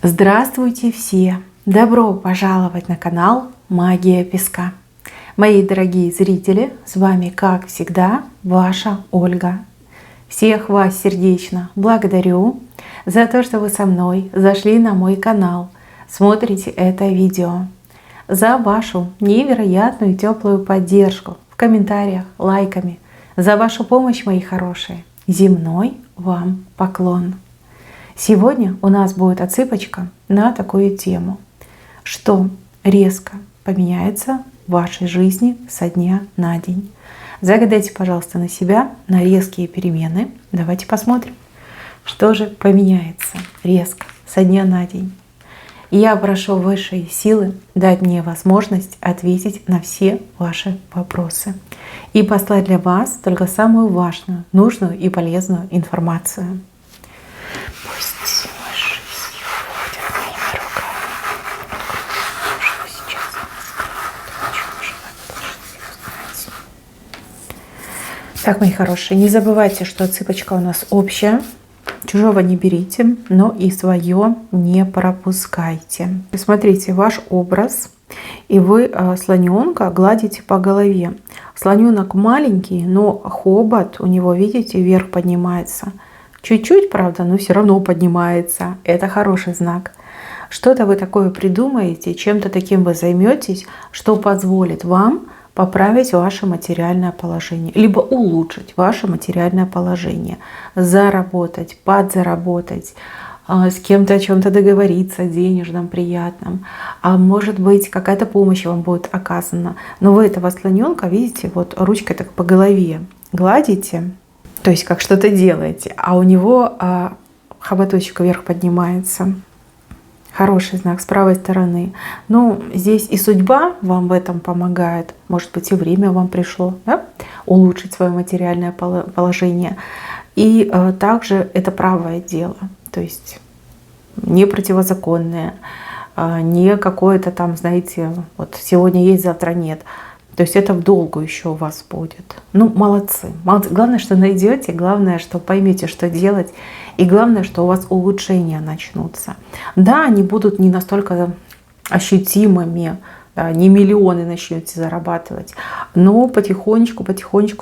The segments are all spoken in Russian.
Здравствуйте все! Добро пожаловать на канал Магия Песка. Мои дорогие зрители, с вами, как всегда, ваша Ольга. Всех вас сердечно благодарю за то, что вы со мной зашли на мой канал, смотрите это видео, за вашу невероятную теплую поддержку в комментариях, лайками, за вашу помощь, мои хорошие. Земной вам поклон. Сегодня у нас будет отсыпочка на такую тему, что резко поменяется в вашей жизни со дня на день. Загадайте, пожалуйста, на себя на резкие перемены. Давайте посмотрим, что же поменяется резко со дня на день. Я прошу высшие силы дать мне возможность ответить на все ваши вопросы и послать для вас только самую важную, нужную и полезную информацию. Пусть высшие силы вводят моими руками. Что сейчас знать. Так, мои хорошие, не забывайте, что отсыпочка у нас общая. Чужого не берите, но и свое не пропускайте. Смотрите, ваш образ, и вы слоненка гладите по голове. Слоненок маленький, но хобот у него, видите, вверх поднимается. Чуть-чуть, правда, но все равно поднимается. Это хороший знак. Что-то вы такое придумаете, чем-то таким вы займетесь, что позволит вам поправить ваше материальное положение, либо улучшить ваше материальное положение, заработать, подзаработать, с кем-то о чем-то договориться, денежном, приятном. А может быть, какая-то помощь вам будет оказана. Но вы этого слоненка, видите, вот ручкой так по голове гладите, то есть как что-то делаете, а у него хоботочек вверх поднимается. Хороший знак с правой стороны. Ну, здесь и судьба вам в этом помогает. Может быть, и время вам пришло, да? Улучшить свое материальное положение. И также это правое дело. То есть не противозаконное, не какое-то там, знаете, вот сегодня есть, завтра нет. То есть это в долгу еще у вас будет. Ну, молодцы. Главное, что найдете, главное, что поймете, что делать. И главное, что у вас улучшения начнутся. Да, они будут не настолько ощутимыми, да, не миллионы начнете зарабатывать, но потихонечку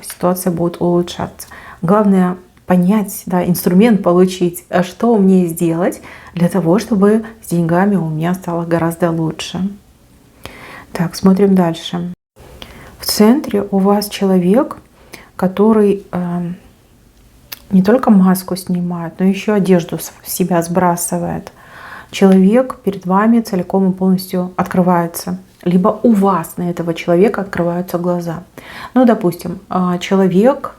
ситуация будет улучшаться. Главное понять, да, инструмент получить, что мне сделать для того, чтобы с деньгами у меня стало гораздо лучше. Так, смотрим дальше. В центре у вас человек, который не только маску снимает, но еще одежду с себя сбрасывает. Человек перед вами целиком и полностью открывается. Либо у вас на этого человека открываются глаза. Ну, допустим, человек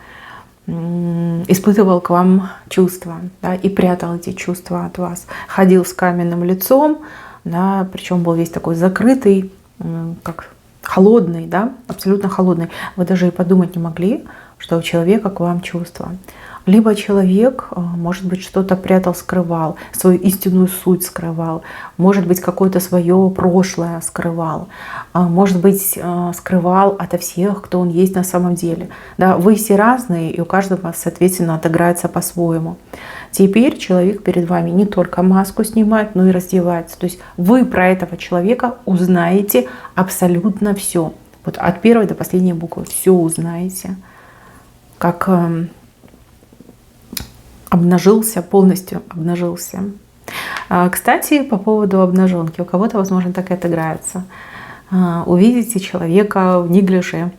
испытывал к вам чувства, да, и прятал эти чувства от вас. Ходил с каменным лицом, да, причем был весь такой закрытый, как холодный, да, абсолютно холодный. Вы даже и подумать не могли, что у человека к вам чувства. Либо человек, может быть, что-то прятал, скрывал, свою истинную суть скрывал, может быть, какое-то свое прошлое скрывал, может быть, скрывал ото всех, кто он есть на самом деле. Да, вы все разные, и у каждого, соответственно, отыграется по-своему. Теперь человек перед вами не только маску снимает, но и раздевается. То есть вы про этого человека узнаете абсолютно все. Вот от первой до последней буквы все узнаете. Как обнажился, полностью обнажился. Кстати, по поводу обнаженки. У кого-то, возможно, так и отыграется. Увидите человека в неглиже,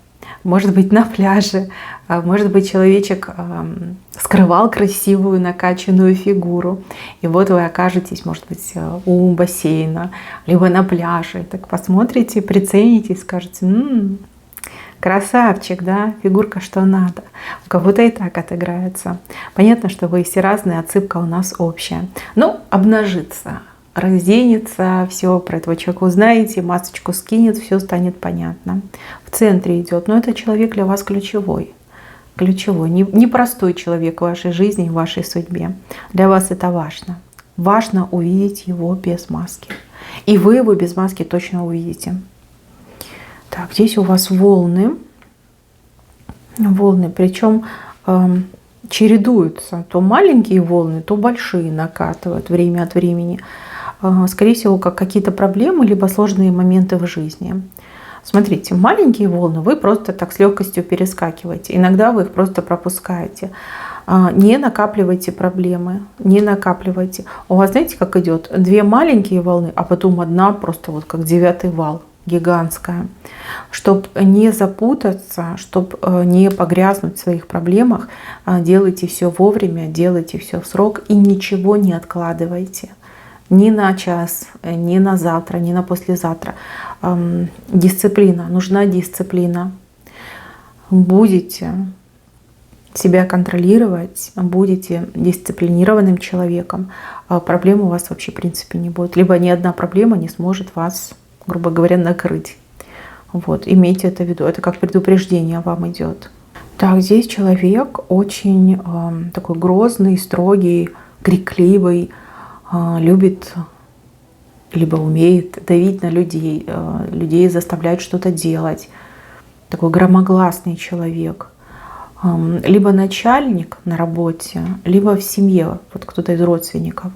может быть, на пляже, может быть, человечек скрывал красивую накачанную фигуру. И вот вы окажетесь, может быть, у бассейна, либо на пляже. Так посмотрите, прицените, скажете: красавчик, да, фигурка что надо. У кого-то и так отыграется. Понятно, что вы все разные, отсыпка у нас общая. Ну, обнажится, разденется, все про этого человека узнаете, масочку скинет, все станет понятно. В центре идет, но это человек для вас ключевой. Ключевой, непростой человек в вашей жизни, в вашей судьбе. Для вас это важно. Важно увидеть его без маски. И вы его без маски точно увидите. Так, здесь у вас волны, причем чередуются. То маленькие волны, то большие накатывают время от времени. скорее всего, как какие-то проблемы, либо сложные моменты в жизни. Смотрите, маленькие волны вы просто так с легкостью перескакиваете. Иногда вы их просто пропускаете. Не накапливайте проблемы, не накапливайте. У вас, знаете, как идет? Две маленькие волны, а потом одна просто вот как 9-й вал, гигантская. Чтобы не запутаться, чтобы не погрязнуть в своих проблемах, делайте все вовремя, делайте все в срок и ничего не откладывайте. Ни на час, ни на завтра, ни на послезавтра. Дисциплина, нужна дисциплина. Будете себя контролировать, будете дисциплинированным человеком, проблем у вас вообще в принципе не будет. Либо ни одна проблема не сможет вас, грубо говоря, накрыть. Вот, имейте это в виду. Это как предупреждение вам идет. Так, здесь человек очень такой грозный, строгий, крикливый, любит либо умеет давить на людей, людей заставлять что-то делать. Такой громогласный человек. Либо начальник на работе, либо в семье, вот кто-то из родственников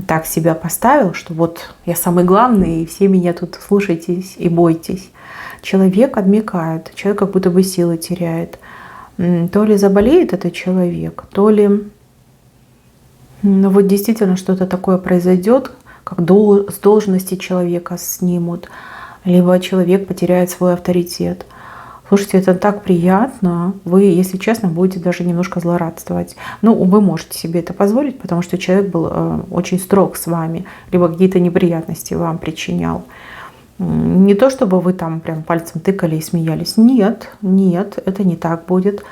так себя поставил, что вот я самый главный, и все меня тут слушайтесь и бойтесь. Человек отмекает, человек как будто бы силы теряет. То ли заболеет этот человек, то ли вот действительно что-то такое произойдет, как с должности человека снимут, либо человек потеряет свой авторитет. Слушайте, это так приятно. Вы, если честно, будете даже немножко злорадствовать. Ну, вы можете себе это позволить, потому что человек был очень строг с вами, либо какие-то неприятности вам причинял. Не то, чтобы вы там прям пальцем тыкали и смеялись. Нет, нет, это не так будет.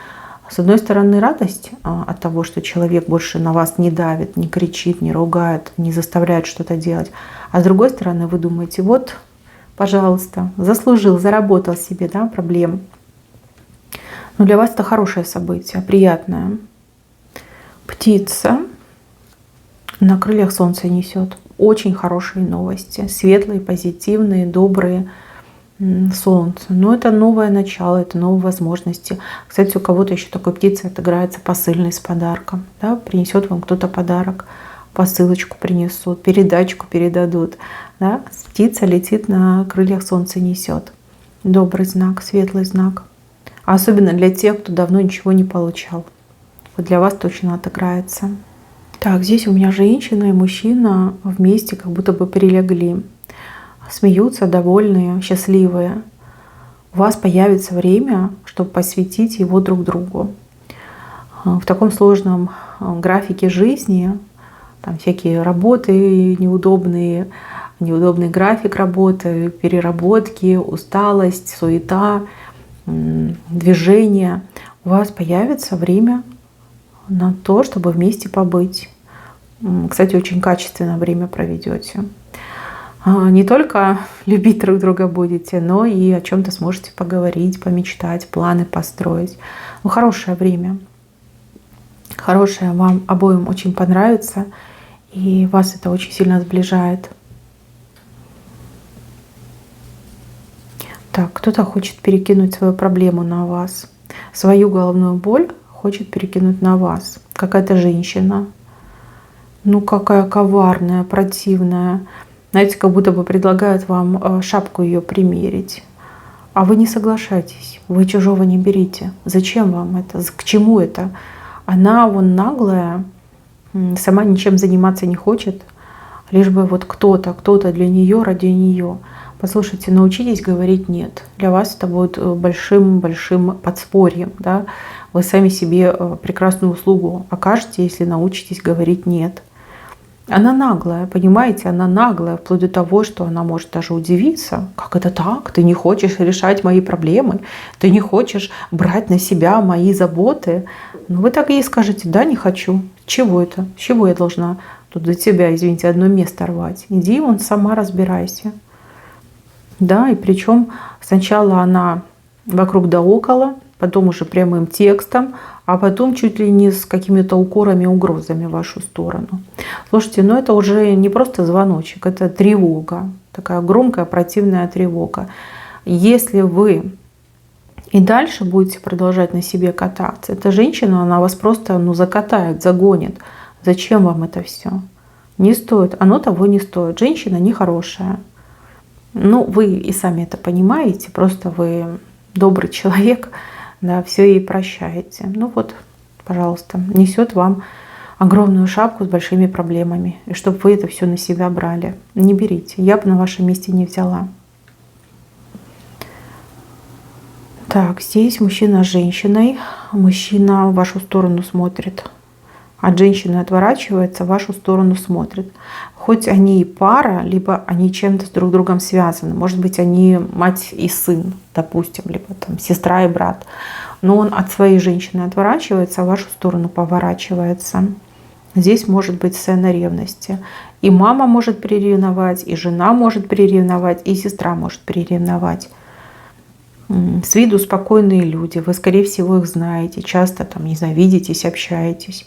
С одной стороны, радость от того, что человек больше на вас не давит, не кричит, не ругает, не заставляет что-то делать. А с другой стороны, вы думаете, вот, пожалуйста, заслужил, заработал себе, да, проблем. Но для вас это хорошее событие, приятное. Птица на крыльях солнца несет. Очень хорошие новости, светлые, позитивные, добрые. Солнце. Но это новое начало, это новые возможности. Кстати, у кого-то еще такой птицей отыграется посыльный с подарком. Да? Принесет вам кто-то подарок, посылочку принесут, передачку передадут. Да? Птица летит на крыльях солнца, несет. Добрый знак, светлый знак. А особенно для тех, кто давно ничего не получал. Вот для вас точно отыграется. Так, здесь у меня женщина и мужчина вместе как будто бы прилегли. Смеются, довольные, счастливые. У вас появится время, чтобы посвятить его друг другу. В таком сложном графике жизни, там всякие работы неудобные, неудобный график работы, переработки, усталость, суета, движение, у вас появится время на то, чтобы вместе побыть. Кстати, очень качественное время проведете. Не только любить друг друга будете, но и о чем-то сможете поговорить, помечтать, планы построить. Ну, хорошее время. Хорошее, вам обоим очень понравится, и вас это очень сильно сближает. Так, кто-то хочет перекинуть свою проблему на вас. Свою головную боль хочет перекинуть на вас. Какая-то женщина. Ну, какая коварная, противная. Знаете, как будто бы предлагают вам шапку ее примерить. А вы не соглашайтесь, вы чужого не берите. Зачем вам это? К чему это? Она вон наглая, сама ничем заниматься не хочет, лишь бы вот кто-то для нее, ради нее. Послушайте, научитесь говорить «нет». Для вас это будет большим-большим подспорьем. Да? Вы сами себе прекрасную услугу окажете, если научитесь говорить «нет». Она наглая, понимаете, она наглая, вплоть до того, что она может даже удивиться. Как это так? Ты не хочешь решать мои проблемы? Ты не хочешь брать на себя мои заботы? Ну, вы так ей скажете, да, не хочу. Чего это? С чего я должна тут за тебя, извините, одно место рвать? Иди вон сама разбирайся. Да, и причем сначала она вокруг да около, потом уже прямым текстом, а потом чуть ли не с какими-то укорами, угрозами в вашу сторону. Слушайте, ну это уже не просто звоночек, это тревога, такая громкая противная тревога. Если вы и дальше будете продолжать на себе кататься, эта женщина, она вас просто закатает, загонит. Зачем вам это все? Не стоит, оно того не стоит. Женщина нехорошая. Ну, вы и сами это понимаете, просто вы добрый человек, да, все ей прощаете. Ну вот, пожалуйста, несет вам огромную шапку с большими проблемами, и чтобы вы это все на себя брали. Не берите, я бы на вашем месте не взяла. Так, здесь мужчина с женщиной, мужчина в вашу сторону смотрит, от женщины отворачивается, в вашу сторону смотрит. Хоть они и пара, либо они чем-то с друг другом связаны. Может быть, они мать и сын, допустим, либо там сестра и брат. Но он от своей женщины отворачивается, а в вашу сторону поворачивается. Здесь может быть сцена ревности. И мама может приревновать, и жена может приревновать, и сестра может приревновать. С виду спокойные люди, вы, скорее всего, их знаете, часто там, не знаю, видитесь, общаетесь.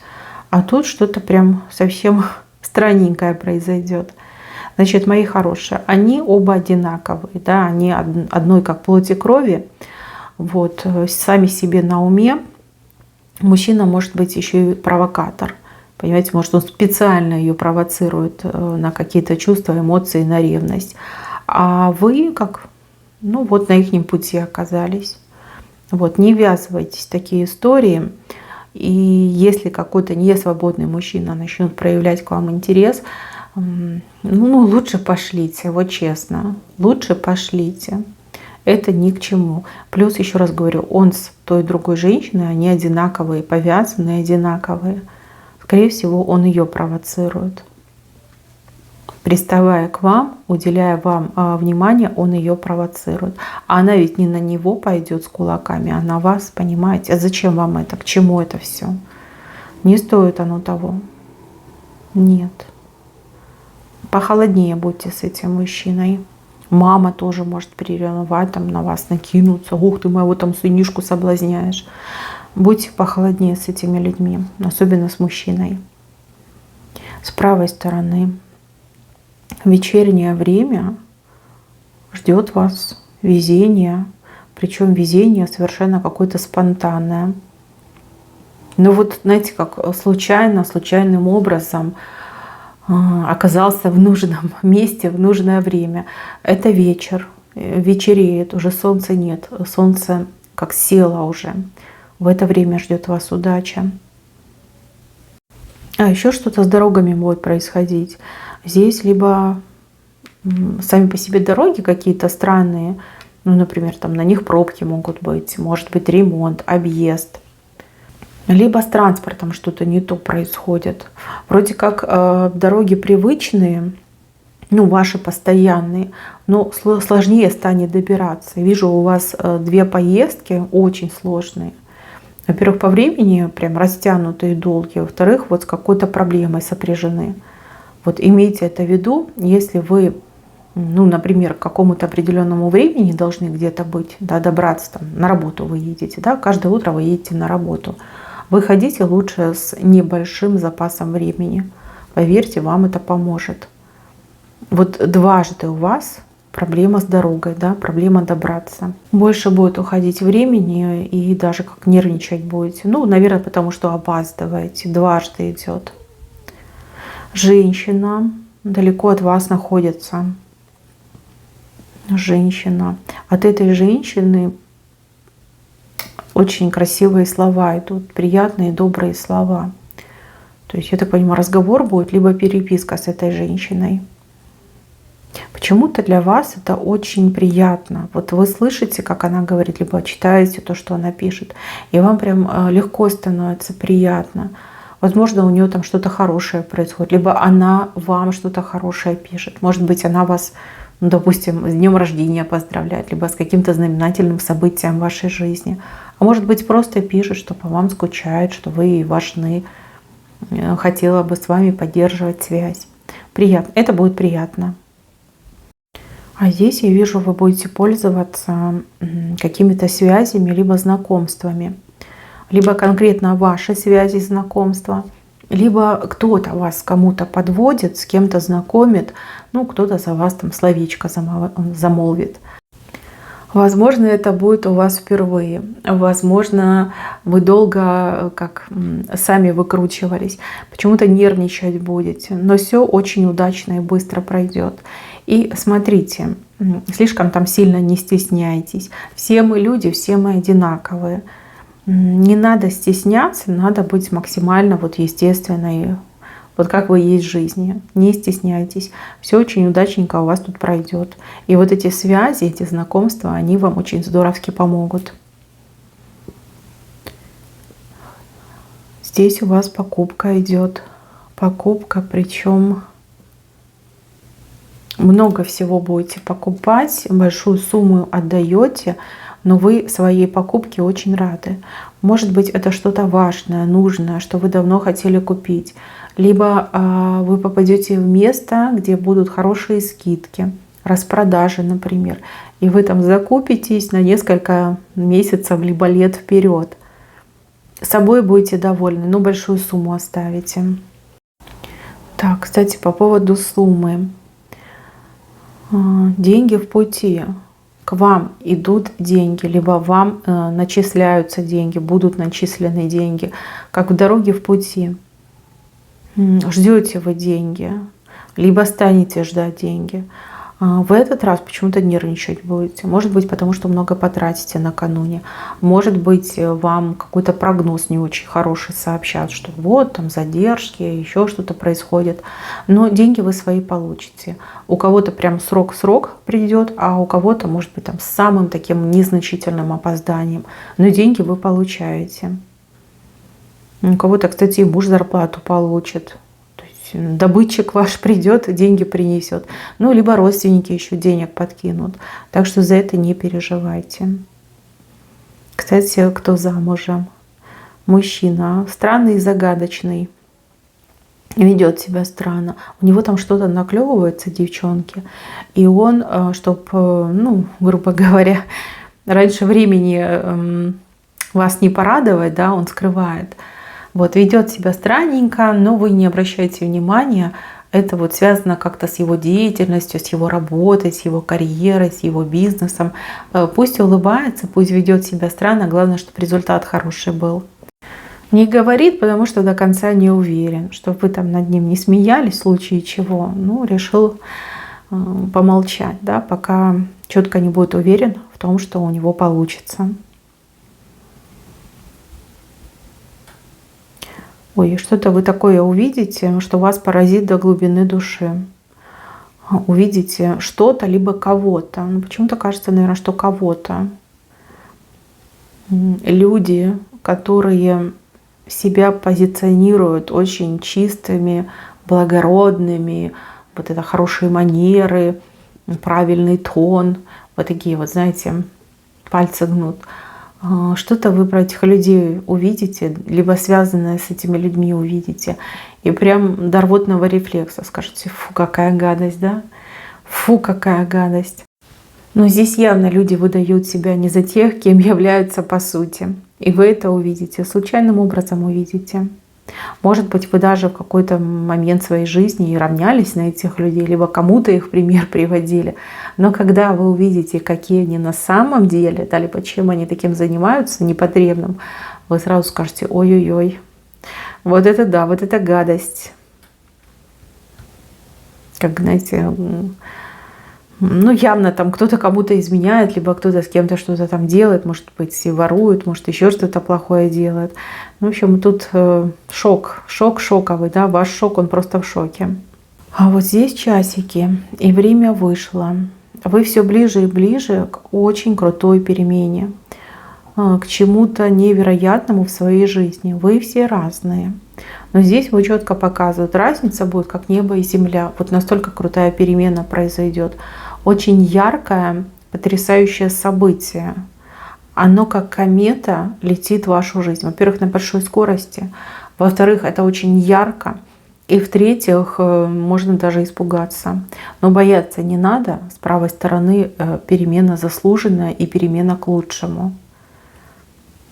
А тут что-то прям совсем странненькое произойдет. Значит, мои хорошие, они оба одинаковые, да, они одной как плоть и крови, вот, сами себе на уме. Мужчина может быть еще и провокатор, понимаете, может он специально ее провоцирует на какие-то чувства, эмоции, на ревность. А вы как, ну вот на ихнем пути оказались. Вот, не ввязывайтесь в такие истории. И если какой-то несвободный мужчина начнет проявлять к вам интерес, ну, лучше пошлите, вот честно, лучше пошлите. Это ни к чему. Плюс, еще раз говорю, он с той другой женщиной, они одинаковые, повязанные одинаковые. Скорее всего, он ее провоцирует. Приставая к вам, уделяя вам внимание, он ее провоцирует. А она ведь не на него пойдет с кулаками, а на вас, понимаете? А зачем вам это? К чему это все? Не стоит оно того. Нет. Похолоднее будьте с этим мужчиной. Мама тоже может приревновать, там на вас накинуться. Ух, ты моего там сынишку соблазняешь. Будьте похолоднее с этими людьми, особенно с мужчиной. С правой стороны. Вечернее время ждет вас везение, причем везение совершенно какое-то спонтанное. Но вот знаете, как случайным образом оказался в нужном месте в нужное время. Это вечер, вечереет, уже солнца нет, солнце как село уже. В это время ждет вас удача. А еще что-то с дорогами будет происходить. Здесь либо сами по себе дороги какие-то странные, ну, например, там на них пробки могут быть, может быть ремонт, объезд. Либо с транспортом что-то не то происходит. Вроде как дороги привычные, ну, ваши постоянные, но сложнее станет добираться. Вижу, у вас 2 поездки очень сложные. Во-первых, по времени прям растянутые, долгие. Во-вторых, вот с какой-то проблемой сопряжены. Вот имейте это в виду, если вы, ну, например, к какому-то определенному времени должны где-то быть, да, добраться, там, на работу вы едете, да, каждое утро вы едете на работу. Выходите лучше с небольшим запасом времени. Поверьте, вам это поможет. Вот дважды у вас проблема с дорогой, да, проблема добраться. Больше будет уходить времени и даже как нервничать будете. Ну, наверное, потому что опаздываете. Дважды идет. Женщина далеко от вас находится. Женщина. От этой женщины очень красивые слова идут, приятные, добрые слова. То есть, я так понимаю, разговор будет, либо переписка с этой женщиной. Почему-то для вас это очень приятно. Вот вы слышите, как она говорит, либо читаете то, что она пишет, и вам прям легко становится, приятно. Возможно, у нее там что-то хорошее происходит, либо она вам что-то хорошее пишет. Может быть, она вас, ну, допустим, с днем рождения поздравляет, либо с каким-то знаменательным событием в вашей жизни. А может быть, просто пишет, что по вам скучает, что вы ей важны, хотела бы с вами поддерживать связь. Приятно. Это будет приятно. А здесь я вижу, вы будете пользоваться какими-то связями, либо знакомствами. Либо конкретно ваши связи, знакомства, либо кто-то вас кому-то подводит, с кем-то знакомит, ну, кто-то за вас там словечко замолвит. Возможно, это будет у вас впервые. Возможно, вы долго как сами выкручивались. Почему-то нервничать будете. Но все очень удачно и быстро пройдет. И смотрите, слишком там сильно не стесняйтесь. Все мы люди, все мы одинаковые. Не надо стесняться, надо быть максимально вот естественной. Вот как вы есть в жизни. Не стесняйтесь. Все очень удачненько у вас тут пройдет. И вот эти связи, эти знакомства, они вам очень здоровски помогут. Здесь у вас покупка идет. Покупка, причем много всего будете покупать, большую сумму отдаете, но вы своей покупке очень рады. Может быть, это что-то важное, нужное, что вы давно хотели купить. Либо вы попадете в место, где будут хорошие скидки, распродажи, например. И вы там закупитесь на несколько месяцев, либо лет вперед. С собой будете довольны, но большую сумму оставите. Так, кстати, по поводу суммы. Деньги в пути. К вам идут деньги, либо вам начисляются деньги, будут начислены деньги, как в дороге в пути. Ждете вы деньги, либо станете ждать деньги. В этот раз почему-то нервничать будете. Может быть, потому что много потратите накануне. Может быть, вам какой-то прогноз не очень хороший сообщат, что вот там задержки, еще что-то происходит. Но деньги вы свои получите. У кого-то прям срок придет, а у кого-то, может быть, там с самым таким незначительным опозданием. Но деньги вы получаете. У кого-то, кстати, и муж зарплату получит. Добытчик ваш придет, деньги принесет. Ну, либо родственники еще денег подкинут. Так что за это не переживайте. Кстати, кто замужем? Мужчина странный и загадочный. Ведет себя странно. У него там что-то наклевывается, девчонки. И он, чтобы, ну, грубо говоря, раньше времени вас не порадовать, да, он скрывает. Вот, ведет себя странненько, но вы не обращайте внимания. Это вот связано как-то с его деятельностью, с его работой, с его карьерой, с его бизнесом. Пусть улыбается, пусть ведет себя странно, главное, чтобы результат хороший был. Не говорит, потому что до конца не уверен, чтобы вы там над ним не смеялись в случае чего. Ну, решил помолчать, да, пока четко не будет уверен в том, что у него получится. Ой, что-то вы такое увидите, что вас поразит до глубины души. Увидите что-то, либо кого-то. Ну, почему-то кажется, наверное, что кого-то. Люди, которые себя позиционируют очень чистыми, благородными, вот это хорошие манеры, правильный тон, вот такие вот, знаете, пальцы гнут. Что-то вы про этих людей увидите, либо связанное с этими людьми увидите. И прям до рвотного рефлекса скажете: фу, какая гадость, да? Фу, какая гадость. Но здесь явно люди выдают себя не за тех, кем являются по сути. И вы это увидите, случайным образом увидите. Может быть, вы даже в какой-то момент своей жизни и равнялись на этих людей, либо кому-то их пример приводили. Но когда вы увидите, какие они на самом деле, да, либо чем они таким занимаются, непотребным, вы сразу скажете: ой-ой-ой, вот это да, вот это гадость. Как, знаете, ну, явно там кто-то кому-то изменяет, либо кто-то с кем-то что-то там делает, может быть, и ворует, может, еще что-то плохое делает. В общем, тут шок шоковый, да, ваш шок, он просто в шоке. А вот здесь часики, и время вышло. Вы все ближе и ближе к очень крутой перемене, к чему-то невероятному в своей жизни. Вы все разные. Но здесь вы четко показывают, разница будет как небо и земля. Вот настолько крутая перемена произойдет. Очень яркое, потрясающее событие. Оно как комета летит в вашу жизнь. Во-первых, на большой скорости. Во-вторых, это очень ярко. И в-третьих, можно даже испугаться. Но бояться не надо. С правой стороны перемена заслуженная и перемена к лучшему.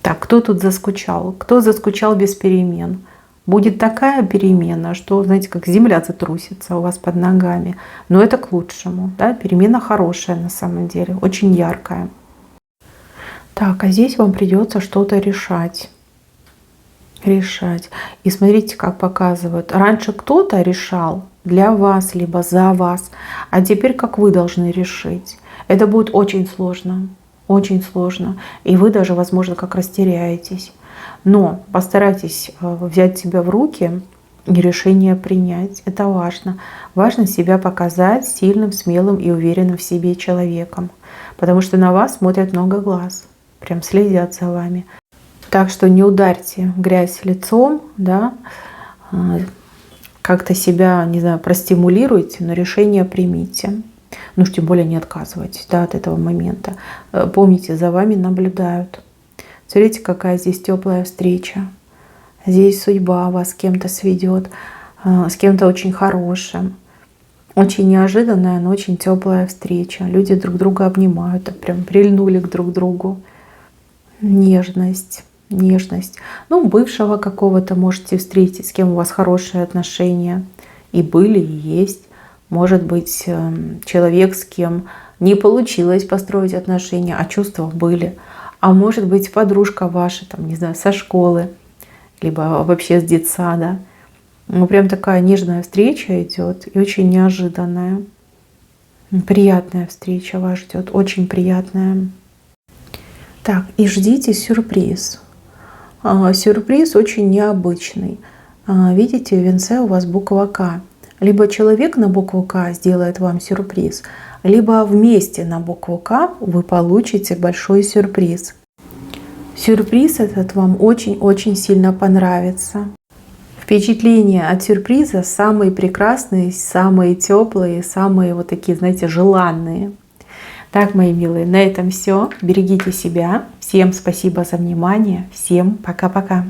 Так, кто тут заскучал? Кто заскучал без перемен? Будет такая перемена, что, знаете, как земля затрусится у вас под ногами. Но это к лучшему. Да? Перемена хорошая на самом деле, очень яркая. Так, а здесь вам придется что-то решать. Решать. И смотрите, как показывают. Раньше кто-то решал для вас, либо за вас, а теперь как вы должны решить. Это будет очень сложно. Очень сложно. И вы даже, возможно, как растеряетесь. Но постарайтесь взять себя в руки и решение принять. Это важно. Важно себя показать сильным, смелым и уверенным в себе человеком. Потому что на вас смотрят много глаз. Прям следят за вами. Так что не ударьте в грязь лицом, да, как-то себя, не знаю, простимулируйте, но решение примите. Ну уж тем более не отказывайтесь, да, от этого момента. Помните, за вами наблюдают. Смотрите, какая здесь теплая встреча. Здесь судьба вас с кем-то сведет, с кем-то очень хорошим. Очень неожиданная, но очень теплая встреча. Люди друг друга обнимают, так прям прильнули к друг другу. Нежность. Нежность. Ну, бывшего какого-то можете встретить, с кем у вас хорошие отношения. И были, и есть. Может быть, человек, с кем не получилось построить отношения, а чувства были. А может быть, подружка ваша, там, не знаю, со школы, либо вообще с детсада. Ну, прям такая нежная встреча идет и очень неожиданная. Приятная встреча вас ждет, очень приятная. Так, и ждите сюрприз. Сюрприз очень необычный. Видите, в венце у вас буква К. Либо человек на букву К сделает вам сюрприз, либо вместе на букву К вы получите большой сюрприз. Сюрприз этот вам очень-очень сильно понравится. Впечатления от сюрприза самые прекрасные, самые теплые, самые вот такие, знаете, желанные. Так, мои милые, на этом все. Берегите себя. Всем спасибо за внимание. Всем пока-пока.